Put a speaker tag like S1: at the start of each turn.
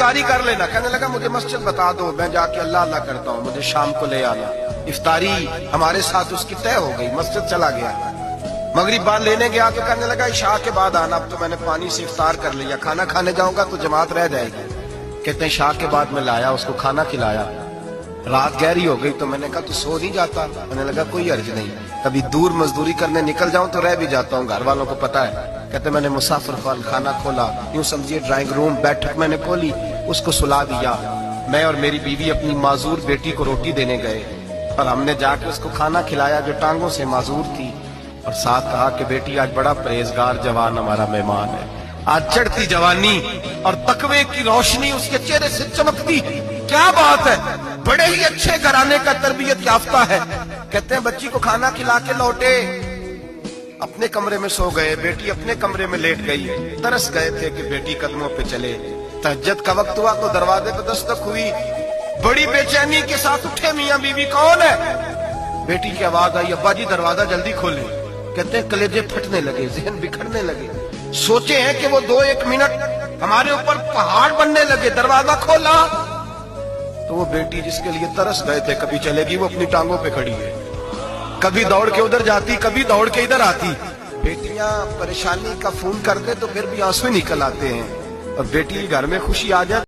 S1: افطاری کر لینا. کہنے لگا مجھے مسجد بتا دو, میں جا کے اللہ اللہ کرتا ہوں, مجھے شام کو لے آنا. افطاری ہمارے ساتھ اس کی طے ہو گئی, مسجد چلا گیا. مغرب بعد لینے گیا تو کہنے لگا عشاء کے بعد آنا, اب تو میں نے پانی سے افطار کر لیا, کھانا کھانے جاؤں گا تو جماعت رہ جائے گی. کہتے ہیں عشاء کے بعد میں لایا, اس کو کھانا کھلایا. رات گہری ہو گئی تو میں نے کہا تو سو نہیں جاتا؟ میں نے لگا کوئی حرج نہیں, کبھی دور مزدوری کرنے نکل جاؤں تو رہ بھی جاتا ہوں, گھر والوں کو پتا ہے. کہتے میں نے مسافر خانہ کھولا, یوں سمجھیے ڈرائنگ روم بیٹھک میں نے کھولی, اس کو سلا دیا. میں اور میری بیوی اپنی معذور بیٹی کو روٹی دینے گئے اور ہم نے جا کے اس کو کھانا کھلایا جو ٹانگوں سے معذور تھی, اور ساتھ کہا کہ بیٹی آج بڑا پرہیزگار جوان ہمارا مہمان ہے. آج چڑھتی جوانی اور تقوی کی روشنی اس کے چہرے سے چمکتی, کیا بات ہے, بڑے ہی اچھے گھرانے کا تربیت یافتہ ہے. کہتے ہیں بچی کو کھانا کھلا کے لوٹے, اپنے کمرے میں سو گئے, بیٹی اپنے کمرے میں لیٹ گئی. ترس گئے تھے کہ بیٹی قدموں پہ چلے. تہجد کا وقت ہوا تو دروازے پہ دستک ہوئی. بڑی بے چینی کے ساتھ اٹھے میاں بیوی, کون ہے؟ بیٹی کی آواز آئی, ابا جی دروازہ جلدی کھولیں. کہتے ہیں کلیجے پھٹنے لگے, ذہن بکھرنے لگے. سوچے ہیں کہ وہ 2-1 منٹ ہمارے اوپر پہاڑ بننے لگے. دروازہ کھولا تو وہ بیٹی جس کے لیے ترس گئے تھے, کبھی چلے گی وہ اپنی ٹانگوں پہ کھڑی ہے, کبھی دوڑ کے ادھر جاتی, کبھی دوڑ کے ادھر آتی. بیٹیاں پریشانی کا فون کر دے تو پھر بھی آنسو نکل آتے ہیں, اور بیٹی گھر میں خوشی آ جائے